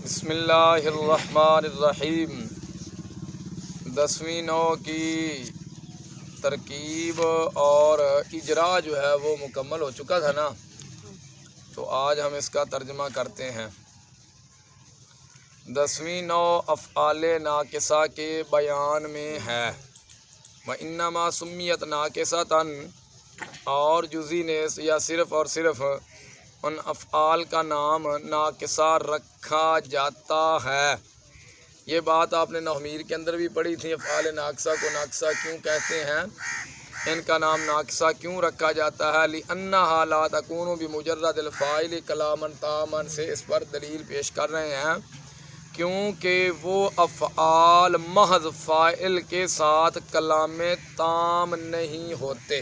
بسم اللہ الرحمن الرحیم۔ 10ویں نو کی ترکیب اور اجرا جو ہے وہ مکمل ہو چکا تھا نا، تو آج ہم اس کا ترجمہ کرتے ہیں۔ 10ویں نو افعال ناقصہ کے بیان میں ہے۔ وَإِنَّمَا سُمِّيَتْ نَاقِصَةً، اور جزی نیز یا صرف اور صرف ان افعال کا نام ناقصہ رکھا جاتا ہے۔ یہ بات آپ نے نحمیر کے اندر بھی پڑھی تھی، افعال ناقصہ کو ناقصہ کیوں کہتے ہیں، ان کا نام ناقصہ کیوں رکھا جاتا ہے۔ لِأَنَّهَا لَا تَكُونُ بِمُجَرَّدِ الْفَاعِلِ كَلَامًا تَامًا سے اس پر دلیل پیش کر رہے ہیں، کیونکہ وہ افعال محض فاعل کے ساتھ کلام تام نہیں ہوتے،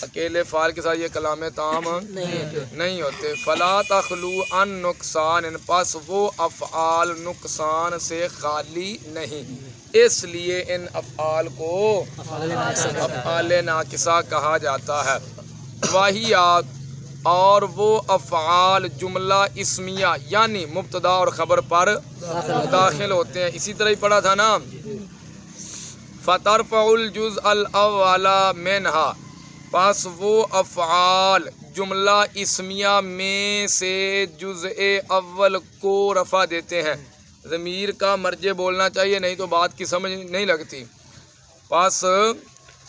اکیلے فاعل کے ساتھ یہ کلام تام نہیں ہوتے۔ فلا تخلو عن نقصان، پس وہ افعال نقصان سے خالی نہیں، اس لیے ان افعال کو افعال ناقصہ کہا جاتا ہے۔ واہیات، اور وہ افعال جملہ اسمیہ یعنی مبتدا اور خبر پر داخل ہوتے ہیں، اسی طرح ہی پڑھا تھا نا۔ فترفع الجزء الاول منها، پس وہ افعال جملہ اسمیہ میں سے جزء اول کو رفع دیتے ہیں۔ ضمیر کا مرجع بولنا چاہیے، نہیں تو بات کی سمجھ نہیں لگتی۔ پس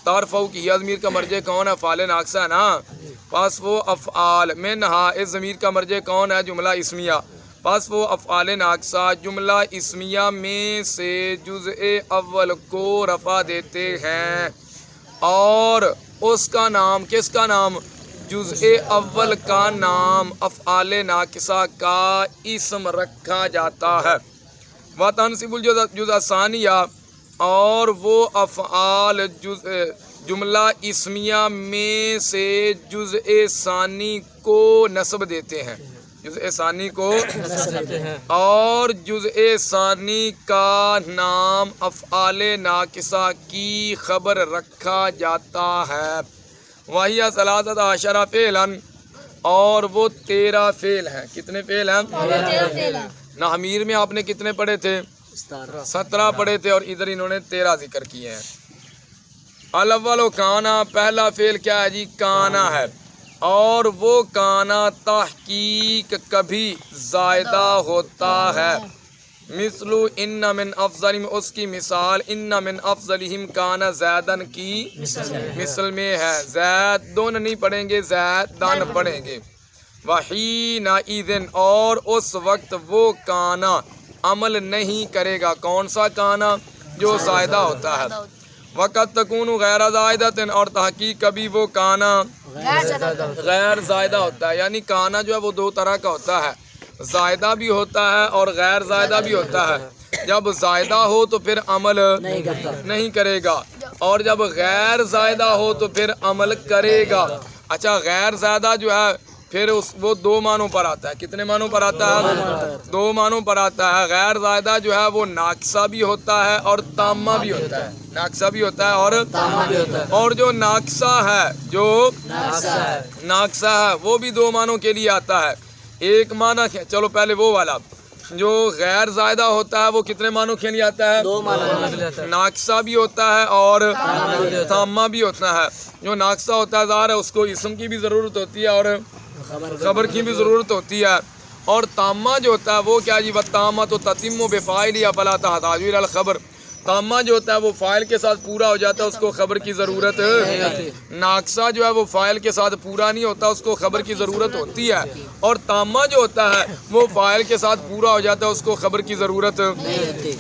ترفع کی ضمیر کا مرجع کون ہے؟ افعال ناقصہ ہے نا۔ پس وہ افعال منہا، اس ضمیر کا مرجع کون ہے؟ جملہ اسمیہ۔ پس وہ افعال ناقصہ جملہ اسمیہ میں سے جزء اول کو رفع دیتے ہیں، اور اس کا نام، کس کا نام؟ جزء اول کا نام افعال ناقصہ کا اسم رکھا جاتا ہے۔ وَتَنْصِبُ الْجُزْءَ الثَّانِیَ، اور وہ افعال جملہ اسمیہ میں سے جزء ثانی کو نصب دیتے ہیں، جزء ثانی کو، اور جزء ثانی کا نام افعال ناقصہ کی خبر رکھا جاتا ہے۔ وہی ثلاثۃ عشر فعلاً، اور وہ 13 فعل ہیں۔ کتنے فعل ہیں؟ نحمیر میں آپ نے کتنے پڑھے تھے؟ 17 پڑھے تھے، اور ادھر انہوں نے 13 ذکر کیے ہیں۔ الاول کانا، پہلا فعل کیا ہے جی؟ کانا ہے، اور وہ کانا تحقیق کبھی زائدہ ہوتا ہے۔ مثل ان من افضلہم، اس کی مثال ان من افضلہم کانا زیدن کی مثل میں ہے۔ زیدن نہیں پڑھیں گے، زیدن پڑھیں گے۔ وحینئذ، اور اس وقت وہ کانا عمل نہیں کرے گا۔ کون سا کانا؟ جو زائدہ ہوتا ہے۔ وقت تکون غیر زائدۃ، اور تحقیق کبھی وہ کانا غیر زائدہ ہوتا ہے۔ یعنی کانا جو ہے وہ 2 طرح کا ہوتا ہے، زائدہ بھی ہوتا ہے اور غیر زائدہ بھی ہوتا ہے۔ جب زائدہ ہو تو پھر عمل نہیں کرے گا، اور جب غیر زائدہ ہو تو پھر عمل کرے گا۔ اچھا، غیر زائدہ جو ہے پھر وہ 2 معنوں پر آتا ہے۔ کتنے معنوں پر آتا ہے؟ 2 معنوں پر آتا ہے۔ غیر زائدہ جو ہے وہ ناقصہ بھی ہوتا ہے اور تامہ بھی ہوتا ہے، ناقصہ بھی ہوتا ہے اور تامہ بھی ہوتا ہے۔ اور جو ناقصہ ہے، جو ناقصہ ہے وہ بھی 2 معنوں کے لیے آتا ہے۔ ایک معنی، چلو پہلے وہ والا جو غیر زائدہ ہوتا ہے وہ کتنے معنوں کے لیے آتا ہے؟ 2 معنوں، ناقصہ بھی ہوتا ہے اور تامہ بھی ہوتا ہے۔ جو ناقصہ ہوتا ہے ظاہر ہے اس کو اسم کی بھی ضرورت ہوتی ہے اور خبر کی بھی ضرورت ہوتی ہے، اور تامہ جو ہوتا ہے وہ کیا جی؟ وَالتَّامَّةُ تَتِمُّ بِفَاعِلِهَا فَلَا تَحْتَاجُ إِلَى الْخَبْرِ، تامہ جو ہوتا ہے وہ فاعل کے ساتھ پورا ہو جاتا ہے، اس کو خبر کی ضرورت نہیں ہوتی۔ ناقصہ جو ہے وہ فاعل کے ساتھ پورا نہیں ہوتا، اس کو خبر کی ضرورت ہوتی ہے، اور تامہ جو ہوتا ہے وہ فاعل کے ساتھ پورا ہو جاتا ہے، اس کو خبر کی ضرورت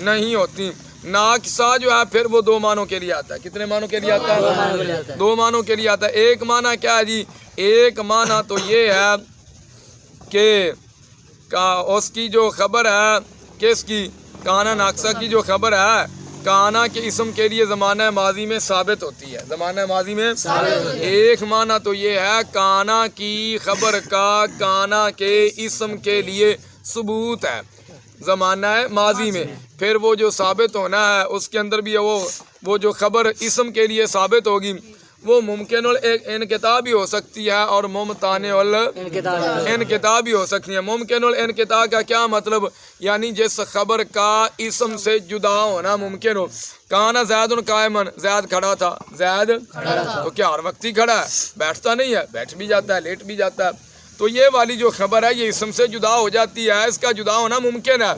نہیں ہوتی۔ ناقصہ جو ہے پھر وہ 2 معنوں کے لیے آتا ہے۔ کتنے معنوں کے لیے آتا ہے؟ 2 معنوں کے لیے آتا ہے۔ ایک معنی کیا ہے جی؟ ایک معنی تو یہ ہے کہ اس کی جو خبر ہے، کس کی؟ کانا ناقصہ کی جو خبر ہے، کانا کے اسم کے لیے زمانہ ماضی میں ثابت ہوتی ہے، زمانہ ماضی میں ایک معنی تو یہ ہے کانا کی خبر کا کانا کے اسم کے لیے ثبوت ہے زمانہ ماضی میں۔ پھر وہ جو ثابت ہونا ہے اس کے اندر بھی وہ جو خبر اسم کے لیے ثابت ہوگی وہ ممکن الانقطاع بھی ہو سکتی ہے اور ممتنع الانقطاع بھی ہو سکتی ہے۔ ممکن الانقطاع کا کیا مطلب؟ یعنی جس خبر کا اسم سے جدا ہونا ممکن ہو۔ کانا زید قائما، زید کھڑا تھا، زید تو کیا ہر وقت ہی کھڑا ہے؟ بیٹھتا نہیں ہے، بیٹھ بھی جاتا ہے، لیٹ بھی جاتا ہے۔ تو یہ والی جو خبر ہے یہ اسم سے جدا ہو جاتی ہے، اس کا جدا ہونا ممکن ہے۔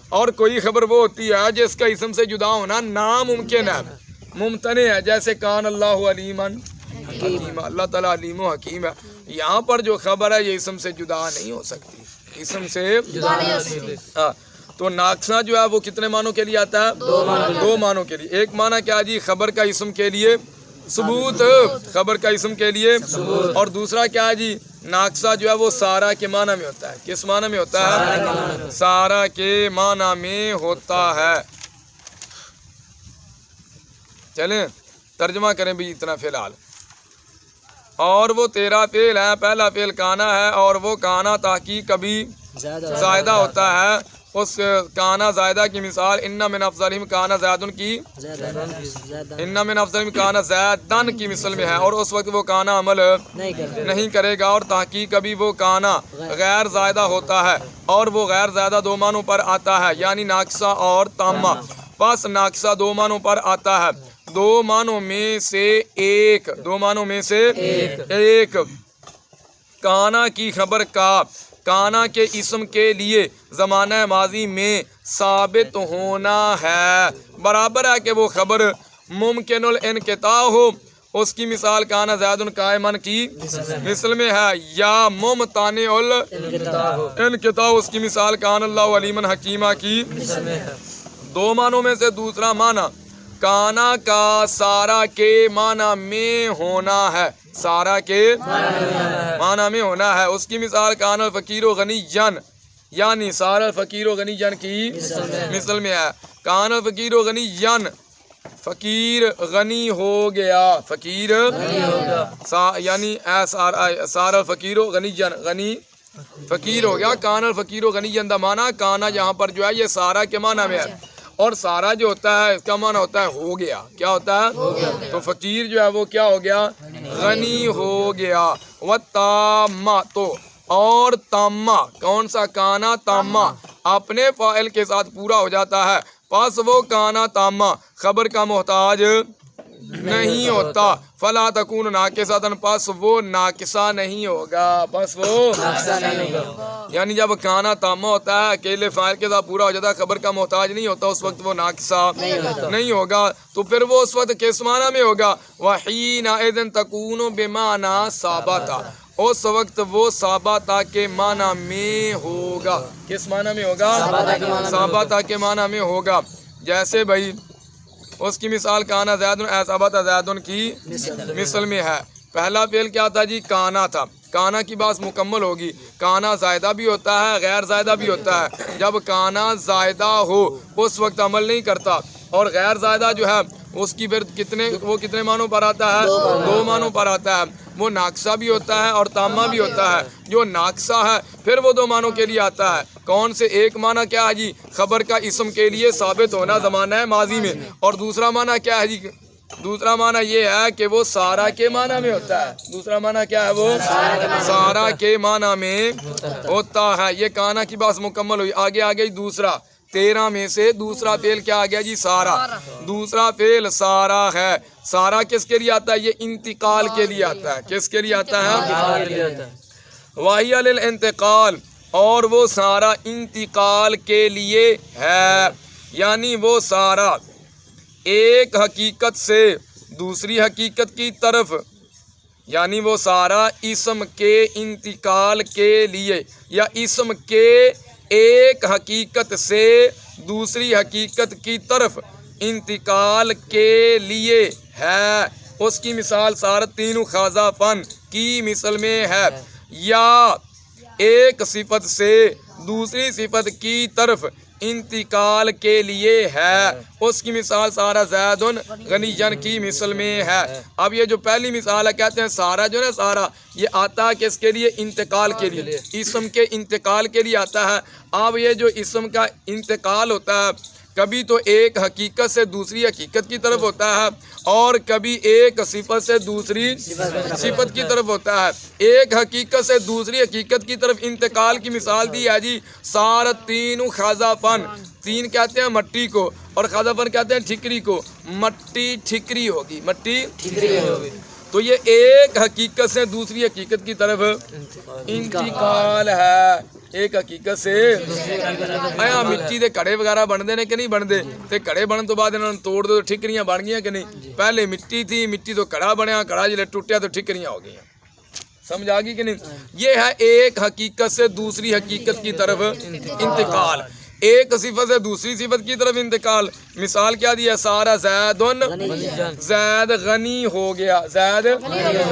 اور کوئی خبر وہ ہوتی ہے جس کا اسم سے جدا ہونا ناممکن ہے، ممتنع ہے، جیسے کان اللہ علیما حکیما، اللہ تعالیٰ علیم و حکیم ہے۔ یہاں پر جو خبر ہے یہ اسم سے جدا نہیں ہو سکتی، اسم سے جدا نہیں ہو سکتی۔ تو ناقصہ جو ہے وہ کتنے معنوں کے لیے آتا ہے؟ دو معنوں کے لیے۔ ایک معنی کیا جی؟ خبر کا اسم کے لیے ثبوت، خبر کا اسم کے لیے، اور دوسرا کیا ہے جی؟ ناقصہ جو ہے وہ سارا کے معنی میں ہوتا ہے۔ کس معنی میں ہوتا ہے؟ سارا کے معنی میں ہوتا ہے۔ چلیں ترجمہ کریں بھی اتنا فی الحال۔ اور وہ 13 فعل ہے، پہلا فعل کانا ہے، اور وہ کانا تحقیق کبھی زائدہ ہوتا ہے۔ اس کانا زائدہ کی مثال ان من افضلہم کانا زیدن کی، ان من افضلہم کانا زیدن کی مثل میں ہے، اور اس وقت وہ کانا عمل نہیں کرے گا۔ اور تحقیق کبھی وہ کانا غیر زائدہ ہوتا ہے، اور وہ غیر زائدہ دو معنوں پر آتا ہے، یعنی ناقصہ اور تامہ۔ پس ناقصہ دو معنوں پر آتا ہے، دو معنوں میں سے ایک، دو معنوں میں سے ایک کانا کی خبر کا کانا کے اسم کے لیے زمانہ ماضی میں ثابت ہونا ہے، برابر ہے کہ وہ خبر ممکن الانقطاع ہو، اس کی مثال کانا زید قائما کی مثل میں ہے، یا ممتنع الانقطاع، اس کی مثال کان اللہ علیما حکیمہ کی مثل میں ہے۔ دو معنوں میں سے دوسرا معنی کانا کا سارا کے معنی میں ہونا ہے، سارا کے معنی میں ہونا ہے، اس کی مثال کان الفقیر و غنی جن، یعنی سارا الفقیر و غنی جن کی مثل میں ہے۔ کان الفقیر و غنی جن، فقیر غنی ہو گیا، فقیر یعنی سارا الفقیر و غنی جن، غنی فقیر ہو گیا۔ کان الفقیر و غنی جن دا معنی کانا یہاں پر جو ہے یہ سارا کے معنی میں ہے، اور سارا جو ہوتا ہے اس کا معنی ہوتا ہے ہو گیا، کیا ہوتا ہے؟ تو فقیر جو ہے وہ کیا ہو گیا؟ غنی ہو گیا۔ وَتَامَّا، تو اور تامہ، کون سا؟ کانا تامہ اپنے فاعل کے ساتھ پورا ہو جاتا ہے، پس وہ کانا تامہ خبر کا محتاج نہیں ہوتا۔ فلا تکون ناقصۃ، پس وہ ناقصہ نہیں ہوگا، پس وہ ناقصہ نہیں ہوگا۔ یعنی جب کانا تامہ ہوتا ہے اکیلے فاعل کے ساتھ پورا ہو جاتا ہے، خبر کا محتاج نہیں ہوتا، اس وقت وہ ناقصہ نہیں ہوگا۔ تو پھر وہ اس وقت کس معنی میں ہوگا؟ وَحِينَئِذٍ تَكُونُ بِمَعْنَىٰ ثَابَتَ، اس وقت وہ ثابتہ کے معنی میں ہوگا۔ کس معنی میں ہوگا؟ ثابتہ کے معنی میں ہوگا۔ جیسے بھائی اس کی مثال کانا زید ثابت زید کی مثل میں ہے۔ پہلا فعل کیا تھا جی؟ کانا تھا۔ کانا کی بات مکمل ہوگی، کانا زائدہ بھی ہوتا ہے، غیر زائدہ بھی ہوتا ہے۔ جب کانا زائدہ ہو اس وقت عمل نہیں کرتا، اور غیر زائدہ جو ہے اس کی پھر کتنے معنوں پر آتا ہے؟ دو معنوں پر آتا ہے۔ وہ ناقصہ بھی ہوتا ہے اور تامہ بھی ہوتا ہے۔ جو ناقصہ ہے پھر وہ دو معنوں کے لیے آتا ہے، کون سے؟ ایک معنی کیا ہے جی؟ خبر کا اسم کے لیے ثابت ہونا زمانہ ماضی میں، اور دوسرا معنی کیا ہے جی؟ دوسرا معنی یہ ہے کہ وہ سارا کے معنی میں ہوتا ہے۔ دوسرا معنی کیا ہے؟ وہ سارا کے معنی میں ہوتا ہے۔ یہ کانا کی بات مکمل ہوئی۔ آگے آگے دوسرا 13 میں سے دوسرا فعل کیا آ گیا جی؟ سارا۔ دوسرا فعل سارا ہے۔ سارا کس کے لیے آتا ہے؟ یہ انتقال کے لیے آتا ہے۔ کس کے لیے آتا ہے؟ وَهِيَ لِلْانتقال، اور وہ سارا انتقال کے لیے ہے، یعنی وہ سارا ایک حقیقت سے دوسری حقیقت کی طرف، یعنی وہ سارا اسم کے انتقال کے لیے، یا اسم کے ایک حقیقت سے دوسری حقیقت کی طرف انتقال کے لیے ہے۔ اس کی مثال سارت تین خاضہ فن کی مثل میں ہے، یا ایک صفت سے دوسری صفت کی طرف انتقال کے لیے ہے۔ اس کی مثال سارا زید غنی جن کی مثل میں ہے۔ اب یہ جو پہلی مثال ہے، کہتے ہیں سارا جو ہے سارا یہ آتا ہے کس کے لیے؟ انتقال کے لیے، اسم کے انتقال کے لیے آتا ہے۔ اب یہ جو اسم کا انتقال ہوتا ہے، کبھی تو ایک حقیقت سے دوسری حقیقت کی طرف ہوتا ہے اور کبھی ایک صفت سے دوسری صفت کی طرف ہوتا ہے۔ ایک حقیقت سے دوسری حقیقت کی طرف انتقال کی مثال دی ہے جی، سارت تین خزفن، تین کہتے ہیں مٹی کو اور خزفن کہتے ہیں ٹھکری کو، مٹی ٹھکری ہوگی، مٹی ٹھکری ہوگی۔ تو یہ ایک حقیقت سے دوسری حقیقت کی طرف انتقال ہے، ایک حقیقت سے آیا مٹی دے کڑے وغیرہ بنتے ہیں کہ نہیں بنتے؟ تے کڑے بننے تو بعد انہوں نے توڑ دو تو ٹھکریاں بن گیا کہ نہیں؟ پہلے مٹی تھی، مٹی تو کڑا بنیا، کڑا جلے ٹوٹیا تو ٹھکریاں ہو گئی۔ سمجھ آ گئی کہ نہیں؟ یہ ہے ایک حقیقت سے دوسری حقیقت کی طرف انتقال، ایک صفت سے دوسری صفت کی طرف انتقال۔ مثال کیا دی ہے؟ سارا زیدن، زید غنی ہو گیا، زید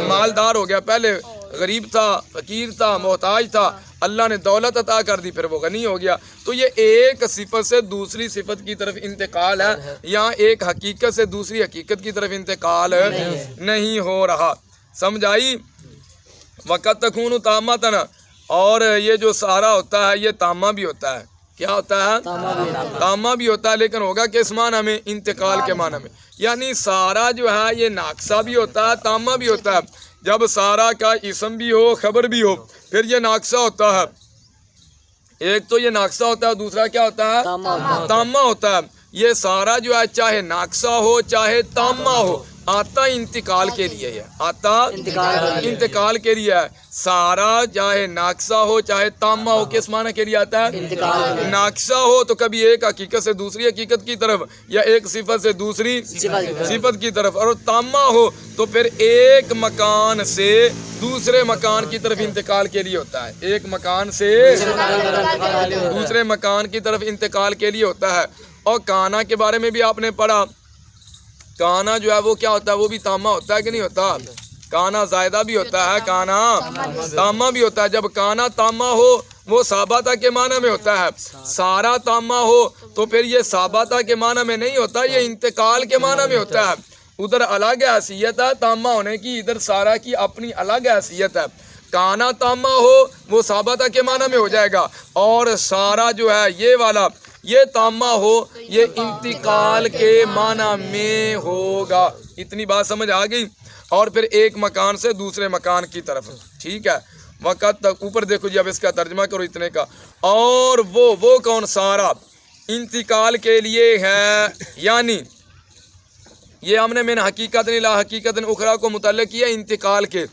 مالدار ہو گیا، پہلے غریب تھا، فقیر تھا، محتاج تھا، اللہ نے دولت عطا کر دی، پھر وہ غنی ہو گیا۔ تو یہ ایک صفت سے دوسری صفت کی طرف انتقال ہے، یہاں ایک حقیقت سے دوسری حقیقت کی طرف انتقال نہیں ہو رہا۔ سمجھ آئی؟ وقت تکون تامتن، اور یہ جو سارا ہوتا ہے یہ تامہ بھی ہوتا ہے۔ کیا ہوتا ہے؟ تامہ بھی ہوتا ہے، لیکن ہوگا کس معنی میں؟ انتقال کے معنی میں۔ یعنی سارا جو ہے یہ ناقصہ بھی ہوتا ہے، تامہ بھی ہوتا ہے۔ جب سارا کا اسم بھی ہو، خبر بھی ہو، پھر یہ ناقصہ ہوتا ہے۔ ایک تو یہ ناقصہ ہوتا ہے، دوسرا کیا ہوتا ہے؟ تامہ ہوتا ہے۔ یہ سارا جو ہے چاہے ناقصہ ہو چاہے تامہ ہو، آتا انتقال کے لیے ہے، آتا انتقال کے لیے ہے۔ سارا چاہے ناقصہ ہو چاہے تامہ ہو، کس معنی کے لیے آتا ہے؟ ناقصہ ہو تو کبھی ایک حقیقت سے دوسری حقیقت کی طرف یا ایک صفت سے دوسری صفت کی طرف، اور تامہ ہو تو پھر ایک مکان سے دوسرے مکان کی طرف انتقال کے لیے ہوتا ہے، ایک مکان سے دوسرے مکان کی طرف انتقال کے لیے ہوتا ہے۔ اور کانا کے بارے میں بھی آپ نے پڑھا، کانا جو ہے وہ کیا ہوتا ہے؟ وہ بھی تامہ ہوتا ہے کہ نہیں ہوتا؟ کانا زائدہ بھی ہوتا ہے، کانا تامہ بھی ہوتا ہے۔ جب کانا تامہ ہو وہ ثابتہ کے معنی میں ہوتا ہے، سارا تامہ ہو تو پھر یہ ثابتہ کے معنی میں نہیں ہوتا، یہ انتقال کے معنی میں ہوتا ہے۔ ادھر الگ حیثیت ہے تامہ ہونے کی، ادھر سارا کی اپنی الگ حیثیت ہے۔ کانا تامہ ہو وہ ثابتہ کے معنی میں ہو جائے گا، اور سارا جو ہے یہ والا یہ تامہ ہو یہ انتقال کے معنی میں ہوگا۔ اتنی بات سمجھ آ گئی؟ اور پھر ایک مکان سے دوسرے مکان کی طرف، ٹھیک ہے۔ وقت تک اوپر دیکھو جی، اب اس کا ترجمہ کرو اتنے کا۔ اور وہ کون؟ سارا انتقال کے لیے ہے، یعنی یہ ہم نے من حقیقت لا حقیقت اخرى کو متعلق کیا انتقال کے۔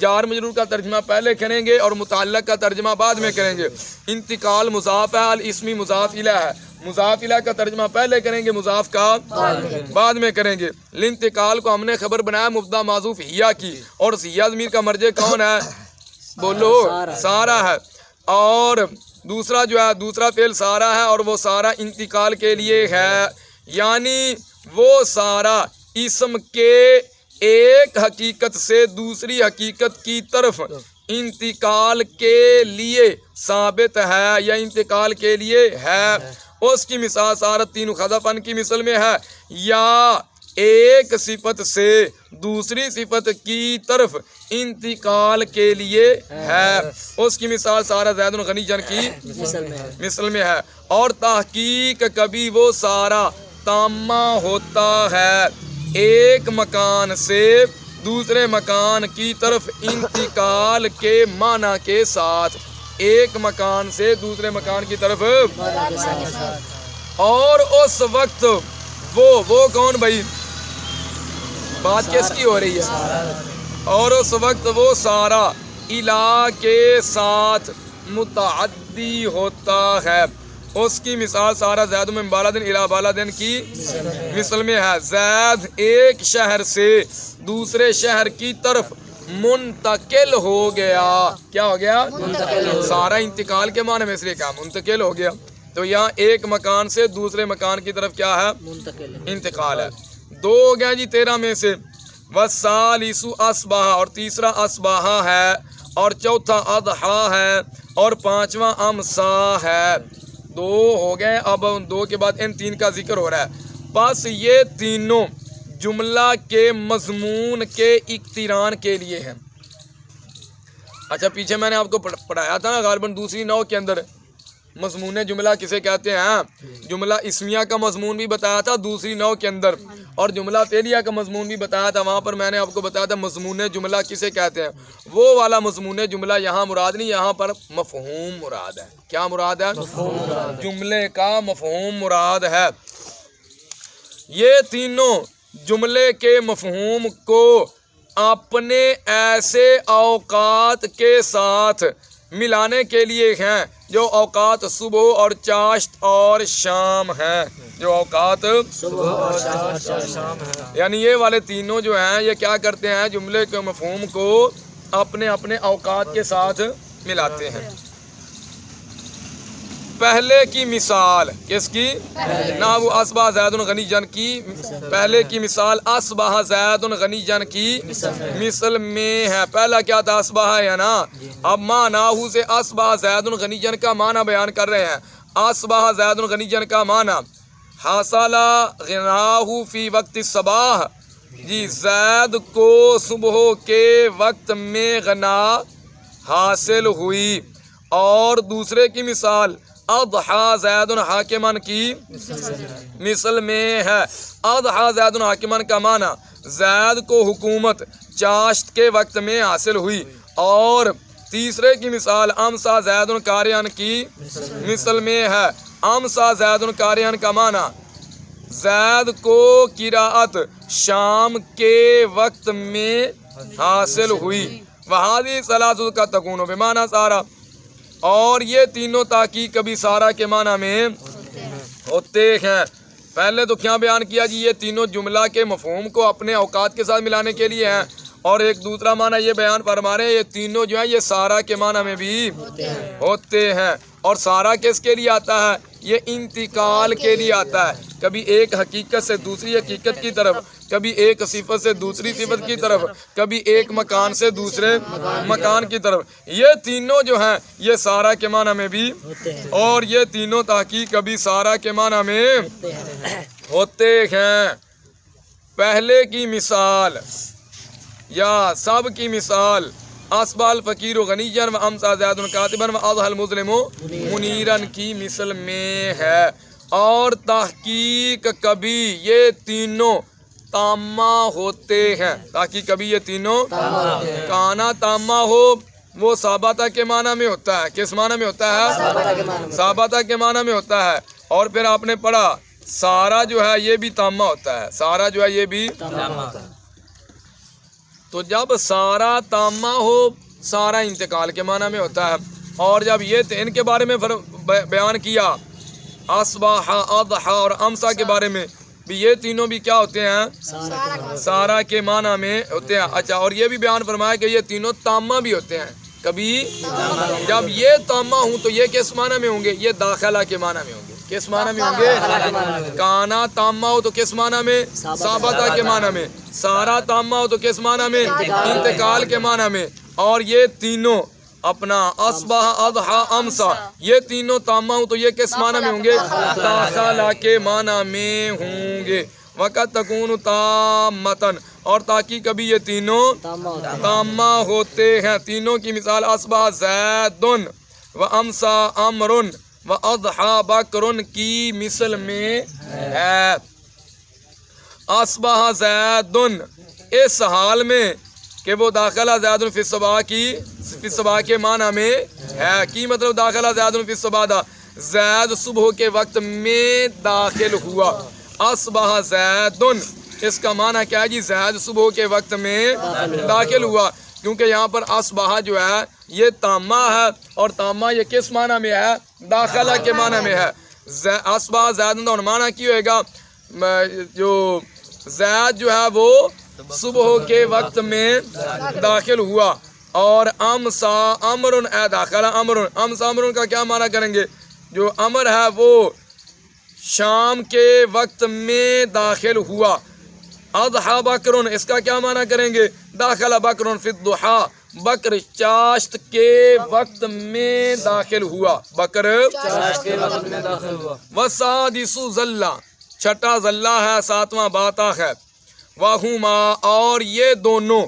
جار مجرور کا ترجمہ پہلے کریں گے اور متعلق کا ترجمہ بعد میں کریں گے۔ انتقال مضاف ہے، الاسمی مضاف الیہ ہے، مضاف الیہ کا ترجمہ پہلے کریں گے، مضاف کا بعد میں کریں گے۔ الانتقال کو ہم نے خبر بنایا مبتدا محذوف ہیا کی، اور ہیا ضمیر کا مرجع کون ہے؟ بولو، سارا ہے۔ اور دوسرا جو ہے دوسرا فعل سارا ہے، اور وہ سارا انتقال کے لیے ہے، یعنی وہ سارا اسم کے ایک حقیقت سے دوسری حقیقت کی طرف انتقال کے لیے ثابت ہے یا انتقال کے لیے ہے۔ اس کی مثال سارت تین خزفن کی مثل میں ہے، یا ایک صفت سے دوسری صفت کی طرف انتقال کے لیے ہے۔ اس کی مثال سارا زید غنی جن کی مثل میں ہے۔ اور تحقیق کبھی وہ سارا تامہ ہوتا ہے، ایک مکان سے دوسرے مکان کی طرف انتقال کے معنی کے ساتھ، ایک مکان سے دوسرے مکان کی طرف۔ اور اس وقت وہ کون بھائی؟ بات کس کی ہو رہی ہے؟ اور اس وقت وہ سارا الہ کے ساتھ متعدی ہوتا ہے۔ اس کی مثال سارا زید من بالدن الی بالدن کی مثل میں ہے۔ زید ایک شہر سے دوسرے شہر کی طرف منتقل ہو گیا۔ کیا ہو گیا؟ سارا انتقال کے معنی میں، اس لیے کہا منتقل ہو گیا۔ تو یہاں ایک مکان سے دوسرے مکان کی طرف کیا ہے؟ انتقال ہے۔ دو ہو گیا جی 13 میں سے۔ والثالث اصبح، اور تیسرا اصبح ہے، اور چوتھا اضحیٰ ہے، اور پانچواں امسا ہے۔ دو ہو گئے، اب دو کے بعد ان تین کا ذکر ہو رہا ہے۔ بس یہ تینوں جملہ کے مضمون کے اقتران کے لیے ہیں۔ اچھا پیچھے میں نے آپ کو پڑھایا تھا نا غالباً دوسری نو کے اندر مضمون جملہ کسے کہتے ہیں؟ جملہ اسمیہ کا مضمون بھی بتایا تھا دوسری نوع کے اندر، اور جملہ فعلیہ کا مضمون بھی بتایا تھا، وہاں پر میں نے آپ کو بتایا تھا مضمون جملہ کسے کہتے ہیں۔ وہ والا مضمون جملہ یہاں مراد نہیں، یہاں پر مفہوم مراد ہے۔ کیا مراد ہے؟ جملے کا مفہوم مراد ہے۔ یہ تینوں جملے کے مفہوم کو اپنے ایسے اوقات کے ساتھ ملانے کے لیے ہیں جو اوقات صبح اور چاشت اور شام ہیں، جو اوقات صبح اور چاشت اور شام ہیں، یعنی یہ والے تینوں جو ہیں یہ کیا کرتے ہیں؟ جملے کے مفہوم کو اپنے اپنے اوقات کے ساتھ ملاتے ہیں۔ پہلے کی مثال کس کی؟ نحو اصبح زید غنی جن کی پہلے کی مثال اصبح زید غنی جن کی مثل میں ہے۔ پہلا کیا تھا؟ اصبح ہے نا۔ اب معنی سے اصبح زید غنی جن کا معنی بیان کر رہے ہیں۔ اصبح زید غنی جن کا معنی حاصل غناہ فی وقت الصباح، جی زید کو صبح کے وقت میں غنا حاصل ہوئی۔ اور دوسرے کی مثال اضحیٰ زید حاکمن کی مثل میں ہے۔ اضحیٰ زید حاکمن کا معنی زید کو حکومت چاشت کے وقت میں حاصل ہوئی۔ اور تیسرے کی مثال امسا زید قارئن کی مثل میں ہے۔ امسا زید قارئن کا معنی زید کو قراءت شام کے وقت میں حاصل ہوئی۔ وہذہ ثلاثۃ کا تکون بمعنی سارا، اور یہ تینوں تحقیق کبھی سارا کے معنی میں ہوتے ہیں۔ پہلے تو کیا بیان کیا جی؟ یہ تینوں جملہ کے مفہوم کو اپنے اوقات کے ساتھ ملانے کے لیے ہیں، اور ایک دوسرا معنی یہ بیان فرما رہے ہیں یہ تینوں جو ہیں یہ سارا کے معنی میں بھی ہوتے ہیں۔ اور سارا کس کے لیے آتا ہے؟ یہ انتقال کے لیے آتا ہے، کبھی ایک حقیقت سے دوسری حقیقت کی طرف، کبھی ایک صفت سے دوسری صفت کی طرف، کبھی ایک مکان سے دوسرے مکان کی طرف۔ یہ تینوں جو ہیں یہ سارا کے معنی میں بھی، اور یہ تینوں تحقیق کبھی سارا کے معنی میں ہوتے ہیں۔ پہلے کی مثال یا سب کی مثال اصبح الفقیر غنیًا و امسیٰ زید کاتبا و اضحیٰ المظلم منیرا کی مثل میں ہے۔ اور تحقیق کبھی یہ تینوں تامہ ہوتے ہیں، تاکہ کبھی یہ تینوں کانا تامہ ہو، وہ ثابتہ کے معنی میں ہوتا ہے۔ کس معنی میں ہوتا ہے؟ ثابتہ کے معنی میں ہوتا ہے۔ اور پھر آپ نے پڑھا سارا جو ہے یہ بھی تامہ ہوتا ہے، سارا جو ہے یہ بھی تامہ ہوتا ہے۔ تو جب سارا تامہ ہو، سارا انتقال کے معنی میں ہوتا ہے۔ اور جب یہ ان کے بارے میں بیان کیا اصبح، اضحیٰ اور امسیٰ کے بارے میں بھی، یہ تینوں بھی کیا ہوتے ہیں؟ سارا کے معنی میں ہوتے ہیں۔ اچھا، اور یہ بھی بیان فرمایا کہ یہ تینوں تامہ بھی ہوتے ہیں، کبھی جب یہ تامہ ہوں تو یہ کس معنی میں ہوں گے؟ یہ داخلہ کے معنی میں ہوں گے۔ کس معنی میں ہوں گے؟ کانا تامہ ہو تو کس معنی میں؟ ثابتہ کے معنی میں۔ سارا تامہ ہو تو کس معنی میں؟ انتقال کے معنی میں۔ اور یہ تینوں اپنا اصبح، اضحیٰ، امسیٰ، یہ تینوں تامہ ہوں تو یہ کس معنی میں ہوں گے؟ داخلہ کے معنی میں ہوں گے۔ وقت تکون تامتن، اور تاکہ کبھی یہ تینوں تامہ ہوتے ہیں۔ تینوں کی مثال اصبح زید و امسیٰ عمر و اضحیٰ بکر کی مثل میں ہے۔ اصبح زید اس حال میں کہ وہ داخلہ زید فی الصباح کی فی الصباح کے معنی میں ہے۔ کی مطلب داخلہ زید فی الصباح دا؟ زید صبح کے وقت میں داخل ہوا۔ اصبح زید اس کا معنی کیا ہے جی؟ زید صبح کے وقت میں داخل ہوا، کیونکہ یہاں پر اصبح جو ہے یہ تامہ ہے، اور تامہ یہ کس معنی میں ہے؟ داخلہ کے معنی میں ہے۔ اصبح زید کا معنی کی ہوئے گا؟ جو زید جو ہے وہ صبح کے وقت میں داخل ہوا، اور امسیٰ عمر اے داخلہ عمر، امسیٰ عمر کا کیا معنی کریں گے؟ جو عمر ہے وہ شام کے وقت میں داخل ہوا۔ اضحیٰ بکر اس کا کیا معنی کریں گے؟ داخلہ بکر فی الضحیٰ، بکر چاشت کے وقت میں داخل ہوا، بکر چاشت کے وقت میں داخل ہوا۔ وسادس ذلہ، چھٹا ذلہ ہے، ساتواں باتا ہے۔ وہما، اور یہ دونوں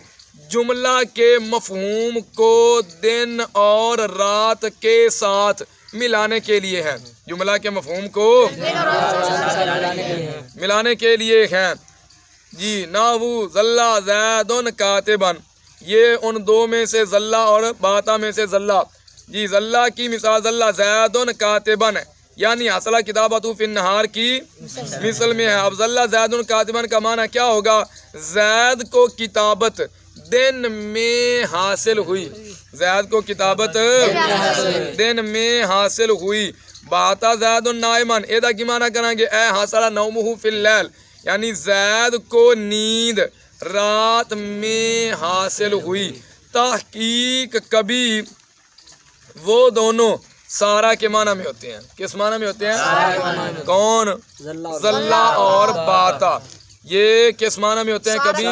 جملہ کے مفہوم کو دن اور رات کے ساتھ ملانے کے لیے ہے، جملہ کے مفہوم کو ملانے کے لیے ہے جی۔ نحو ظل زید کاتبا، یہ ان دو میں سے ظل اور باتا میں سے ظل جی۔ ظل کی مثال ظل زید کاتبا یعنی حصل کتابۃ فی النہار کی مثل میں ہے۔ اب ظل زید کاتبا کا معنی کیا ہوگا؟ زید کو کتابت دن میں حاصل ہوئی، زید کو کتابت دن میں حاصل ہوئی۔ باتا زید نائما، ایدہ کی معنی کریں گے اے حاصل نومہ فی اللیل، یعنی زید کو نیند رات میں حاصل ہوئی۔ تحقیق کبھی وہ دونوں سارا کے معنی میں ہوتے ہیں، کس معنی میں ہوتے ہیں؟ کون؟ ظلہ اور باتا، یہ کس معنی میں ہوتے ہیں؟ کبھی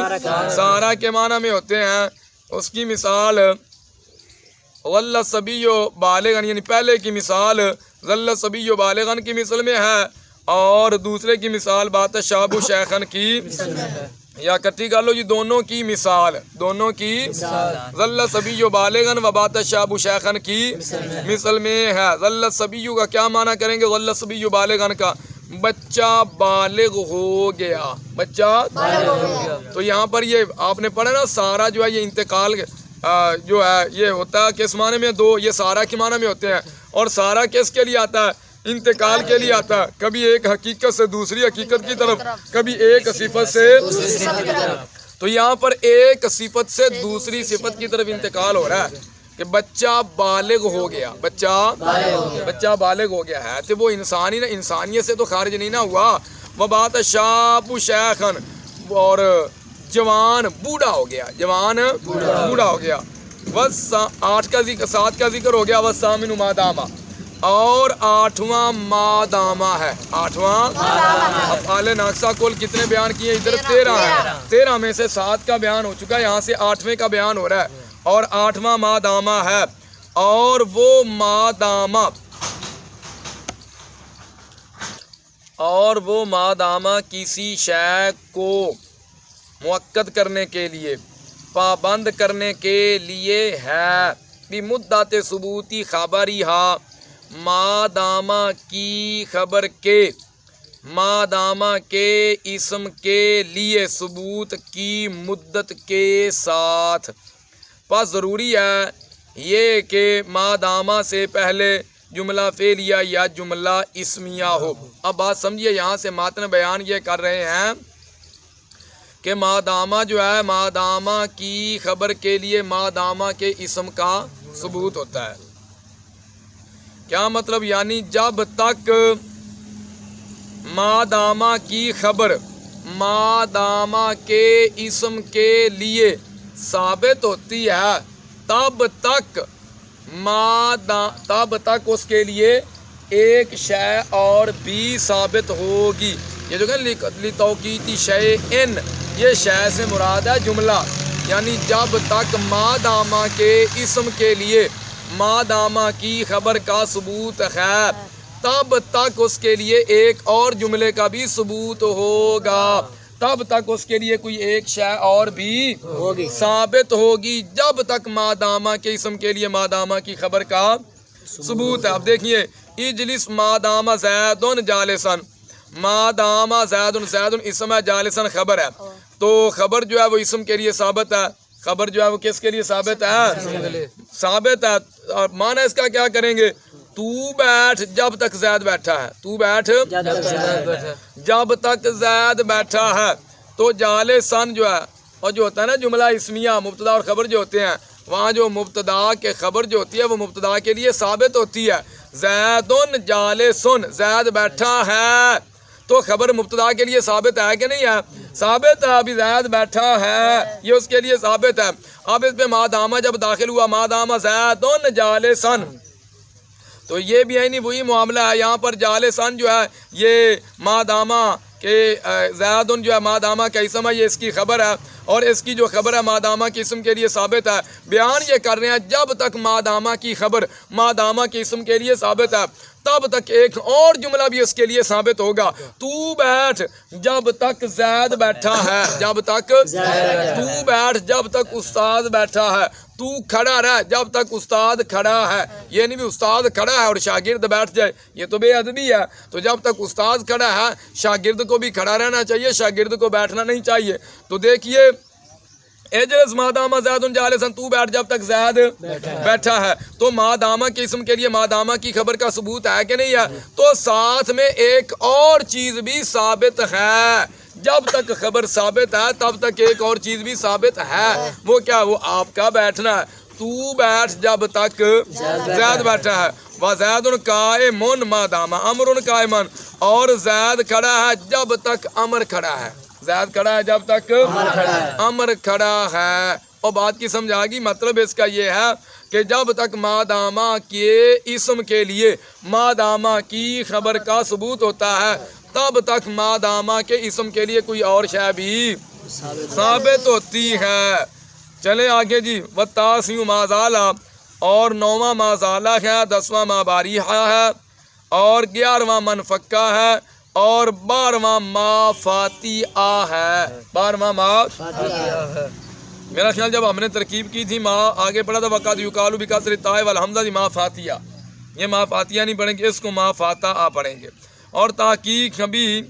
سارا کے معنی میں ہوتے ہیں۔ اس کی مثال ظل الصبی بالغا، یعنی پہلے کی مثال ظل الصبی بالغا کی مثل میں ہے، اور دوسرے کی مثال بات شاب شیخن کی، یا کٹھی کر لو جی دونوں کی مثال، دونوں کی ظل الصبی بالغا و بات شاب شیخن کی مثل میں ہے۔ ظل الصبی کا کیا معنی کریں گے؟ ظل الصبی بالغا کا بچہ بالغ ہو گیا، بچہ تو یہاں پر یہ آپ نے پڑھا نا، سارا جو ہے یہ انتقال جو ہے یہ ہوتا ہے کس معنی میں؟ دو، یہ سارا کے معنی میں ہوتے ہیں، اور سارا کس کے لیے آتا ہے؟ انتقال کے لیے آتا ہے، کبھی ایک حقیقت سے دوسری حقیقت کی طرف، کبھی ایک صفت سے تو یہاں پر ایک صفت سے دوسری صفت کی طرف انتقال ہو رہا ہے کہ بچہ بالغ ہو گیا، بچہ بالغ ہو گیا ہے، تو وہ انسانی نا، انسانیت سے تو خارج نہیں نہ ہوا۔ وہ بات شاب شیخن، اور جوان بوڑھا ہو گیا، جوان بوڑھا ہو گیا۔ بس 8 کا ذکر، 7 کا ذکر ہو گیا۔ بس سامن مادامہ، اور 8واں مادامہ ہے، 8واں افعال ناقصہ کل کتنے بیان کیے؟ ادھر 13 ہیں، 13 میں سے 7 کا بیان ہو چکا ہے، یہاں سے 8ویں کا بیان ہو رہا ہے، اور 8واں مادامہ ہے۔ اور وہ مادامہ کسی شے کو مؤکد کرنے کے لیے، پابند کرنے کے لیے ہے۔ بمدت ثبوتی خبری ہا، مادامہ کی خبر کے، مادامہ کے اسم کے لیے ثبوت کی مدت کے ساتھ۔ پس ضروری ہے یہ کہ مادامہ سے پہلے جملہ فعلیہ یا جملہ اسمیہ ہو۔ اب بات سمجھیے، یہاں سے ماتن بیان یہ کر رہے ہیں کہ مادامہ جو ہے، مادامہ کی خبر کے لیے مادامہ کے اسم کا ثبوت ہوتا ہے۔ کیا مطلب؟ یعنی جب تک مادامہ کی خبر مادامہ کے اسم کے لیے ثابت ہوتی ہے، تب تک اس کے لیے ایک شے اور بھی ثابت ہوگی۔ یہ جو کہ لتوقیت شیئن، یہ شے سے مراد ہے جملہ، یعنی جب تک مادامہ کے اسم کے لیے مادامہ کی خبر کا ثبوت ہے، تب تک اس کے لیے ایک اور جملے کا بھی ثبوت ہوگا، تب تک اس کے لیے کوئی ایک شے اور بھی ثابت ہوگی، جب تک مادامہ کے اسم کے لیے مادامہ کی خبر کا ثبوت ہے۔ اب دیکھیے، اجلس مادامہ زیدن جالسن، مادامہ زیدن، زیدن اسم ہے، جالسن خبر ہے، تو خبر جو ہے وہ اسم کے لیے ثابت ہے، خبر جو ہے وہ کس کے لیے ثابت ہے؟ ثابت ہے۔ اور معنی اس کا کیا کریں گے؟ تو بیٹھ جب تک زید بیٹھا ہے، تو بیٹھ جب تک زید بیٹھا ہے، تو جالسن جو ہے، اور جو ہوتا ہے نا جملہ اسمیہ، مبتدا اور خبر جو ہوتے ہیں، وہاں جو مبتدا کے خبر جو ہوتی ہے وہ مبتدا کے لیے ثابت ہوتی ہے۔ زیدن جالسن، زید بیٹھا ہے، تو خبر مبتدا کے لیے ثابت ہے کہ نہیں ہے؟ ثابت ہے، ابھی زید بیٹھا ہے، یہ اس کے لیے ثابت ہے۔ اب اس پہ مادامہ جب داخل ہوا، مادامہ زیدن جالسن، تو یہ بھی ہے نہیں وہی معاملہ ہے۔ یہاں پر جالسن جو ہے یہ مادامہ کہ زیدن جو ہے مادامہ کا اسم ہے، یہ اس کی خبر ہے، اور اس کی جو خبر ہے مادامہ کے اسم کے لیے ثابت ہے۔ بیان یہ کر رہے ہیں جب تک مادامہ کی خبر مادامہ کے اسم کے لیے ثابت ہے، تب تک ایک اور جملہ بھی اس کے لیے ثابت ہوگا۔ تو بیٹھ جب تک زید بیٹھا ہے، جب تک تو بیٹھ جب تک استاد بیٹھا ہے، تو کھڑا رہ جب تک استاد کھڑا ہے. یہ نہیں بھی استاد کھڑا ہے اور شاگرد بیٹھ جائے، یہ تو بے ادبی ہے. تو جب تک استاد کھڑا ہے شاگرد کو بھی کھڑا رہنا چاہیے، شاگرد کو بیٹھنا نہیں چاہیے. تو دیکھیے اجلس ما دام زید جالسا، تو بیٹھ جب تک زید بیٹھا ہے. تو ما دامہ کے اسم کے لیے ما دامہ کی خبر کا ثبوت ہے کہ نہیں ہے؟ تو ساتھ میں ایک اور چیز بھی ثابت ہے. جب تک خبر ثابت ہے تب تک ایک اور چیز بھی ثابت ہے. وہ کیا؟ وہ آپ کا بیٹھنا ہے. تو بیٹھ جب تک زید بیٹھا ہے. وزید قائم ما دامہ امر قائما، اور زید کھڑا ہے جب تک امر کھڑا ہے. زید کھڑا ہے جب تک امر کھڑا ہے. اور بات کی سمجھ آ گئی؟ مطلب اس کا یہ ہے کہ جب تک ما دامہ کے اسم کے لیے ما دامہ کی خبر کا ثبوت ہوتا ہے تب تک ما دامہ کے اسم کے لیے کوئی اور شے بھی ثابت ہوتی ہے. چلے آگے جی. والتاسع ما زال، اور 9واں ما زال ہے، 10واں ما باریحہ ہے، اور 11واں منفکہ ہے، اور 12واں ما فاتحہ ہے. 12واں ما ہے. میرا خیال جب ہم نے ترکیب کی تھی ما آگے پڑھا تھا وقت یقال بکسر التاء والحمزہ، ما فاتحہ. یہ ما فاتحہ نہیں پڑھیں گے، اس کو ما فاتحہ پڑھیں گے. اور تحقیق بھی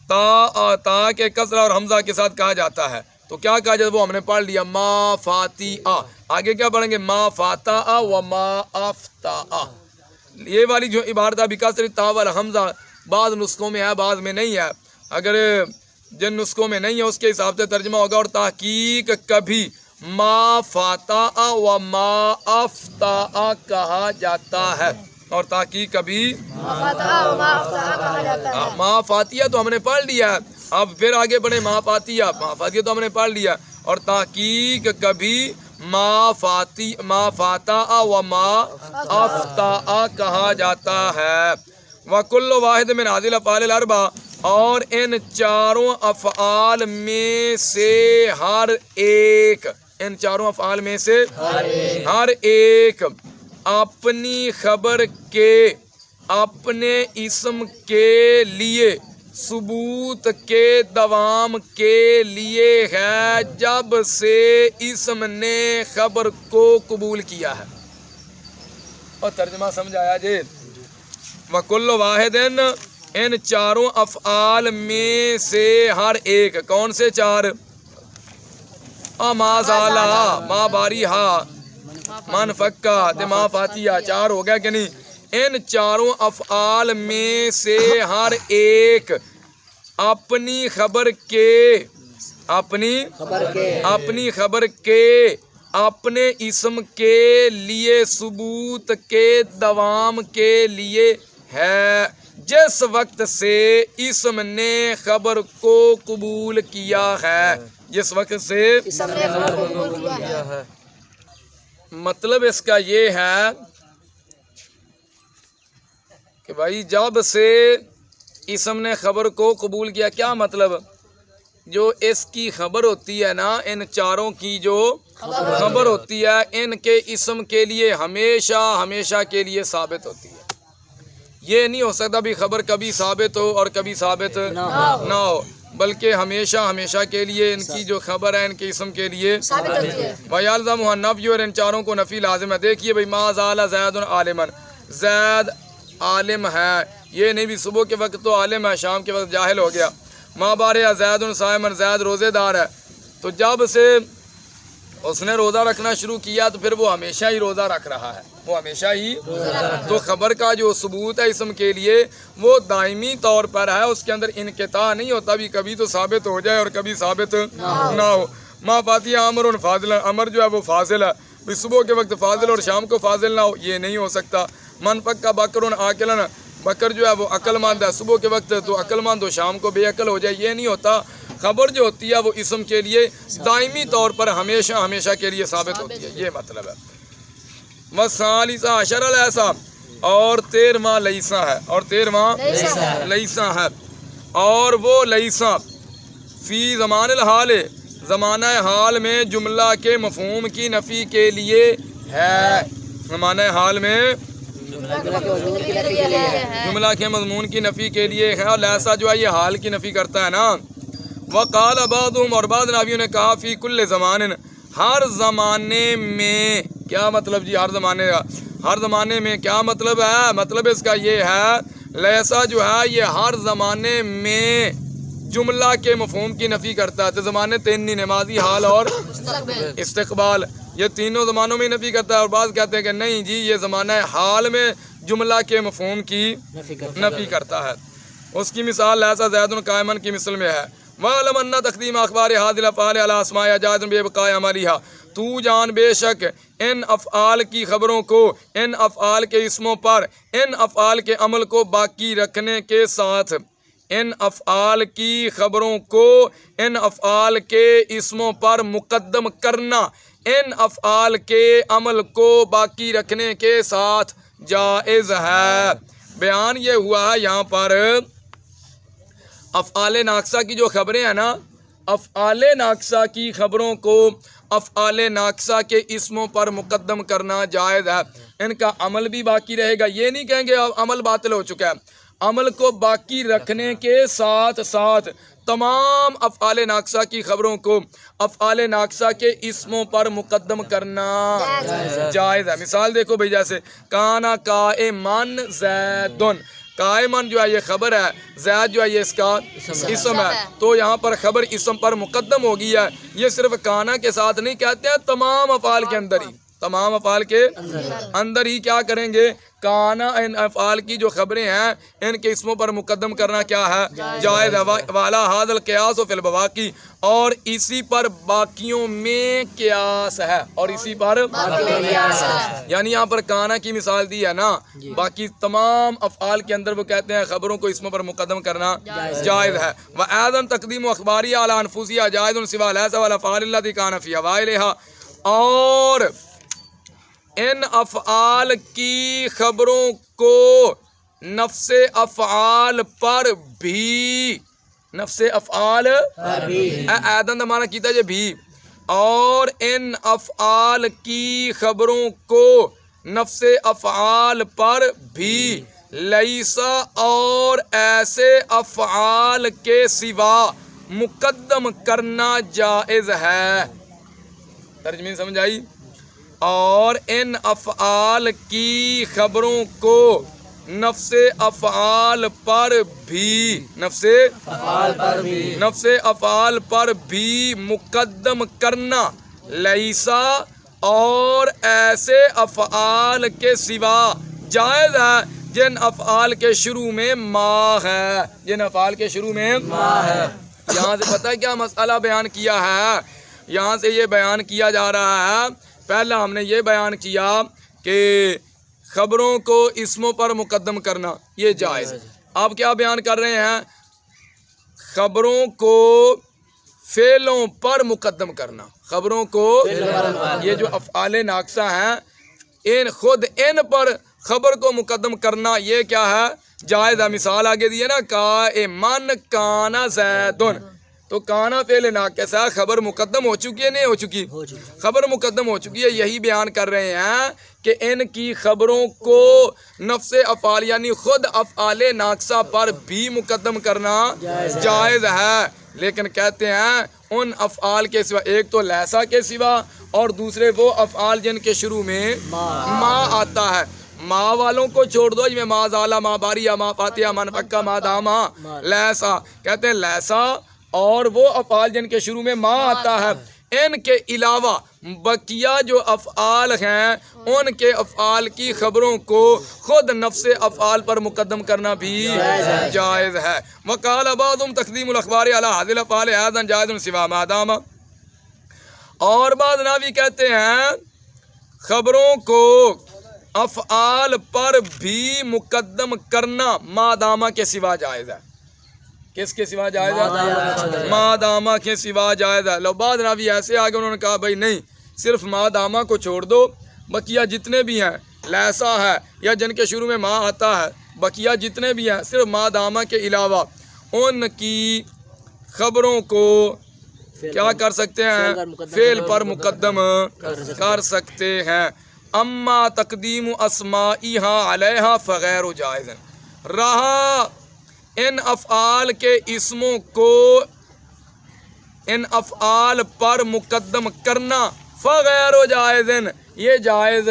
تا کے کسرہ اور حمزہ کے ساتھ کہا جاتا ہے. تو کیا کہا جاتا ہے؟ وہ ہم نے پڑھ لیا ما فاتحہ. آگے کیا پڑھیں گے؟ ما فاتحہ و ما افتحہ. یہ والی جو عبارت ہے بکسر التاء والحمزہ بعض نسخوں میں ہے بعض میں نہیں ہے. اگر جن نسخوں میں نہیں ہے اس کے حساب سے ترجمہ ہوگا. اور تحقیق کبھی ما فاتحہ و ما افتحہ کہا جاتا ہے. اور تحقیق کبھی ما فاتحہ تو ہم نے پڑھ لیا ہے. اب پھر آگے بڑھے ما فاتحہ. ما فاتحہ تو ہم نے پڑھ لیا. اور تحقیق کبھی ما فاتحہ و ما افتحہ کہا جاتا ہے. وَكُلُّ وَاحِدٍ مِّنْ هَذِهِ الْأَفْعَالِ الْأَرْبَعَةِ، اور ان چاروں افعال میں سے ہر ایک، ان چاروں افعال میں سے ہر ایک اپنی خبر کے اپنے اسم کے لیے ثبوت کے دوام کے لیے ہے جب سے اسم نے خبر کو قبول کیا ہے. اور ترجمہ سمجھ آیا جی؟ وَكُلُّ وَاحِدٍ، ان چاروں افعال میں سے ہر ایک. کون سے چار؟ ما زالہ، ما باریحہ، منفکہ، ما فاتحہ. چار ہو گیا کہ نہیں؟ ان چاروں افعال میں سے ہر ایک اپنی خبر کے اپنے اسم کے لیے ثبوت کے دوام کے لیے ہے جس وقت سے اسم نے خبر کو قبول کیا ہے. جس وقت سے مطلب اس کا یہ ہے کہ بھائی جب سے اسم نے خبر کو قبول کیا. کیا مطلب؟ جو اس کی خبر ہوتی ہے نا، ان چاروں کی جو خبر ہوتی ہے ان کے اسم کے لیے ہمیشہ کے لیے ثابت ہوتی ہے. یہ نہیں ہو سکتا بھی خبر کبھی ثابت ہو اور کبھی ثابت نہ ہو، بلکہ ہمیشہ کے لیے ان کی جو خبر ہے ان کے اسم کے لیے وَيَلْزَمُهَا النَّفْيُ، اور ان چاروں کو نفی لازم ہے. دیکھیے بھائی ما زال زید عالما، زید عالم ہے. یہ نہیں بھی صبح کے وقت تو عالم ہے شام کے وقت جاہل ہو گیا. ما بارح زید صائما، زید روزے دار ہے. تو جب سے اس نے روزہ رکھنا شروع کیا تو پھر وہ ہمیشہ ہی روزہ رکھ رہا ہے، وہ ہمیشہ ہی. تو خبر کا جو ثبوت ہے اسم کے لیے وہ دائمی طور پر ہے، اس کے اندر انقطاع نہیں ہوتا، بھی کبھی تو ثابت ہو جائے اور کبھی ثابت نہ ہو. ما فاتحہ امر فاضل، امر جو ہے وہ فاضل ہے، بھی صبح کے وقت فاضل اور شام کو فاضل نہ ہو، یہ نہیں ہو سکتا. منفکہ بکر عاقلا، بکر جو ہے وہ عقل مند ہے، صبح کے وقت تو عقل مند ہو شام کو بے عقل ہو جائے، یہ نہیں ہوتا. خبر جو ہوتی ہے وہ اسم کے لیے دائمی طور پر ہمیشہ کے لیے ثابت ہوتی ہے، یہ مطلب ہے. وَالثَّالِثَ عَشَرَ الْعِسَا، اور 13واں لیسا ہے، اور 13واں لیسا ہے. اور وہ لیسا فی زمان الحال، زمانہ حال میں جملہ کے مفہوم کی نفی کے لیے ہے. زمانہ حال میں جملہ کے مضمون کی نفی کے لیے ہے. اور لیسا جو ہے یہ حال کی نفی کرتا ہے نا. وقال بعضهم، اور بعض راویوں نے کہا فی کل زمان، ہر زمانے میں، کیا مطلب جی ہر زمانے کا؟ ہر زمانے میں کیا مطلب ہے؟ مطلب اس کا یہ ہے لیسا جو ہے یہ ہر زمانے میں جملہ کے مفہوم کی نفی کرتا ہے۔ تو زمانے تین نہیں، ماضی، حال اور استقبال، یہ تینوں زمانوں میں نفی کرتا ہے۔ اور بعض کہتے ہیں کہ نہیں جی یہ زمانہ حال میں جملہ کے مفہوم کی نفی کرتا ہے۔ اس کی مثال لیسا زید قائمن کی مثل میں ہے وَعَلَمْ أَنَّ تَقْدِيمَ أَخْبَارِ هَذِهِ الْأَفْعَالِ عَلَى أَسْمَائِهَا جَائِزٌ بِإِبْقَاءِ عَمَلِهَا، تو جان بے شک ان افعال کی خبروں کو، ان افعال کے اسموں پر، ان افعال کے عمل کو باقی رکھنے کے ساتھ، ان افعال کی خبروں کو ان افعال کے اسموں پر مقدم کرنا ان افعال کے عمل کو باقی رکھنے کے ساتھ جائز ہے۔ بیان یہ ہوا ہے یہاں پر افعال ناقصہ کی جو خبریں ہیں نا، افعال ناقصہ کی خبروں کو افعال ناقصہ کے اسموں پر مقدم کرنا جائز ہے۔ ان کا عمل بھی باقی رہے گا، یہ نہیں کہیں گے عمل باطل ہو چکا ہے، عمل کو باقی رکھنے کے ساتھ ساتھ تمام افعال ناقصہ کی خبروں کو افعال ناقصہ کے اسموں پر مقدم کرنا جائز ہے۔ مثال دیکھو بھئی، جیسے کانا قائمن زیدن، قائمن جو ہے یہ خبر ہے، زید جو ہے یہ اس کا اسم ہے، تو یہاں پر خبر اسم پر مقدم ہو گئی ہے۔ یہ صرف کانا کے ساتھ نہیں کہتے ہیں، تمام افعال کے اندر ہی، تمام افعال کے اندر ہی کیا کریں گے؟ کانا ان افعال کی جو خبریں ہیں ان کے اسموں پر مقدم کرنا کیا ہے؟ جائز ہے۔ والا حاضل قیاس و فی البواقی، اور اسی پر باقیوں میں قیاس ہے، اور اسی پر یعنی یہاں پر کانا کی مثال دی ہے نا، باقی تمام افعال کے اندر وہ کہتے ہیں خبروں کو اسموں پر مقدم کرنا جائز ہے۔ وَأَيْضًا تَقْدِيمُ أَخْبَارِهَا عَلَى أَنفُسِهَا جَائِزٌ سِوَى لَيْسَ وَالْأَفْعَالِ الَّتِي كَانَ فِي أَوَائِلِهَا، اور ان افعال کی خبروں کو نفس افعال پر بھی، نفس افعال ایدن مانا کیتا جے بھی، اور ان افعال کی خبروں کو نفس افعال پر بھی لیسا اور ایسے افعال کے سوا مقدم کرنا جائز ہے۔ ترجمہ سمجھ آئی؟ اور ان افعال کی خبروں کو نفس افعال پر بھی، نفس افعال پر بھی مقدم کرنا لیسا اور ایسے افعال کے سوا جائز ہے جن افعال کے شروع میں ما ہے، جن افعال کے شروع میں ما ہے۔ یہاں سے پتہ ہے کیا مسئلہ بیان کیا ہے؟ یہاں سے یہ بیان کیا جا رہا ہے، پہلا ہم نے یہ بیان کیا کہ خبروں کو اسموں پر مقدم کرنا یہ جائز، اب کیا بیان کر رہے ہیں؟ خبروں کو فعلوں پر مقدم کرنا، خبروں کو، یہ جو افعال ناقصہ ہیں ان خود ان پر خبر کو مقدم کرنا یہ کیا ہے؟ جائز ہے۔ مثال آگے دیے نا، قائمن کانا زیدن، تو کانا فعل ناقص ہے، خبر مقدم ہو چکی ہے نہیں ہو چکی؟ خبر مقدم ہو چکی ہے۔ یہی بیان کر رہے ہیں کہ ان کی خبروں کو نفس افعال یعنی خود افعال ناقصہ پر بھی مقدم کرنا جائز ہے، لیکن کہتے ہیں ان افعال کے سوا، ایک تو لیسا کے سوا اور دوسرے وہ افعال جن کے شروع میں ما آتا ہے۔ ما والوں کو چھوڑ دو، جی ما زالا، ما باریہ، ما فاتحہ، ما نفکہ، ما داما، لیسا، کہتے ہیں لیسا اور وہ افعال جن کے شروع میں ما آتا ہے، ان کے علاوہ بقیہ جو افعال ہیں ان کے افعال کی خبروں کو خود نفس افعال پر مقدم کرنا بھی جائز ہے۔ وقال بعضهم تقدیم الاخبار علی هذه الافعال ايضا جائز سوا ما دام، اور بعض راوی کہتے ہیں خبروں کو افعال پر بھی مقدم کرنا ما دامہ کے سوا جائز ہے۔ کس کے سوا جائز ہے؟ ما دامہ کے سوا جائز ہے۔ لو بعض راوی ایسے آگے انہوں نے کہا بھائی نہیں، صرف ما دامہ کو چھوڑ دو، بقیہ جتنے بھی ہیں لیسا ہے یا جن کے شروع میں ما آتا ہے، بقیہ جتنے بھی ہیں صرف ما دامہ کے علاوہ ان کی خبروں کو کیا کر سکتے ہیں؟ فعل پر مقدم کر سکتے ہیں۔ اما تقدیم اسمائیہا علیہا فغیر جائز، رہا ان افعال کے اسموں کو ان افعال پر مقدم کرنا فغیر جائزن، یہ جائز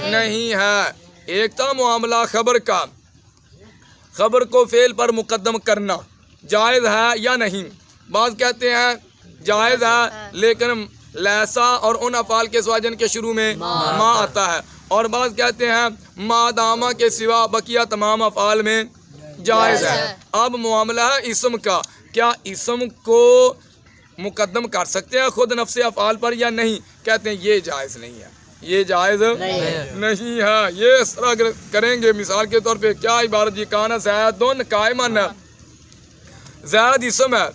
نہیں ہے۔ ایک تھا معاملہ خبر کا، خبر کو فعل پر مقدم کرنا جائز ہے یا نہیں؟ بعض کہتے ہیں جائز ہے لیکن لیسا اور ان افعال کے سوا جن کے شروع میں ما آتا ہے، اور بعض کہتے ہیں ما دامہ کے سوا بقیہ تمام افعال میں جائز ہے۔ اب معاملہ ہے اسم کا، کیا اسم کو مقدم کر سکتے ہیں خود نفس افعال پر یا نہیں؟ کہتے ہیں یہ جائز نہیں ہے، یہ جائز نہیں ہے۔ یہ اس طرح کریں گے، مثال کے طور پہ کیا عبارت جی، کانا زیدن قائمن، زید اسم ہے،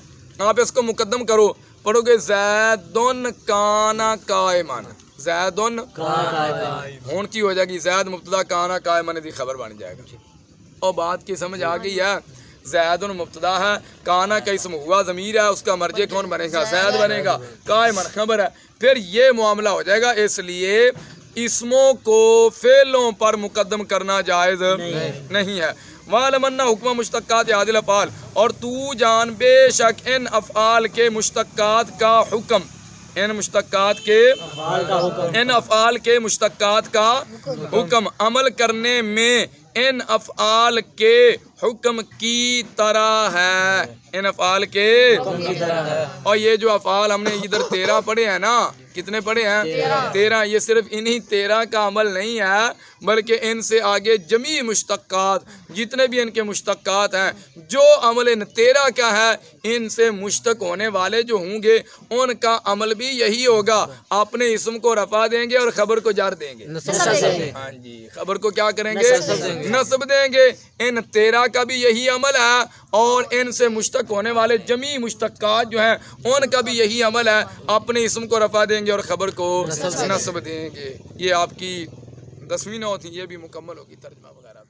آپ اس کو مقدم کرو، پڑھو گے زیدن کانا قائمن، زیدن ہون کی ہو جائے گی، زید مبتدا کانا قائمن دی خبر بن جائے گا۔ اور بات کی سمجھ آ گئی ہے، زیدن مبتدا ہے، کانا کا اسم ہوا ضمیر ہے، اس کا مرجع کون بنے گا؟ زید بنے گا، قائمن خبر ہے، پھر یہ معاملہ ہو جائے گا۔ اس لیے اسموں کو فعلوں پر مقدم کرنا جائز نہیں ہے۔ وَعْلَمْ أَنَّ حُكْمَ مشتقات هذه الافعال، اور تو جان بے شک ان افعال کے مشتقات کا حکم، ان مشتقات کے ان افعال کے مشتقات کا حکم عمل کرنے میں ان افعال کے حکم کی طرح ہے، ان افعال کے اور یہ جو افعال ہم نے ادھر 13 پڑھے ہیں نا، کتنے پڑھے ہیں؟ 13۔ یہ صرف انہی 13 کا عمل نہیں ہے بلکہ ان سے آگے جمیع مشتقات، جتنے بھی ان کے مشتقات ہیں، جو عمل ان 13 کا ہے، ان سے مشتق ہونے والے جو ہوں گے ان کا عمل بھی یہی ہوگا، اپنے اسم کو رفع دیں گے اور خبر کو جر دیں گے۔ ہاں جی، خبر کو کیا کریں گے؟ نصب دیں گے۔ ان 13 کا بھی یہی عمل ہے اور ان سے مشتق ہونے والے جمیع مشتقات جو ہیں ان کا بھی یہی عمل ہے، اپنے اسم کو رفع دیں گے اور خبر کو نصب دیں گے۔ یہ آپ کی 10ویں نوع تھی، یہ بھی مکمل ہوگی ترجمہ وغیرہ۔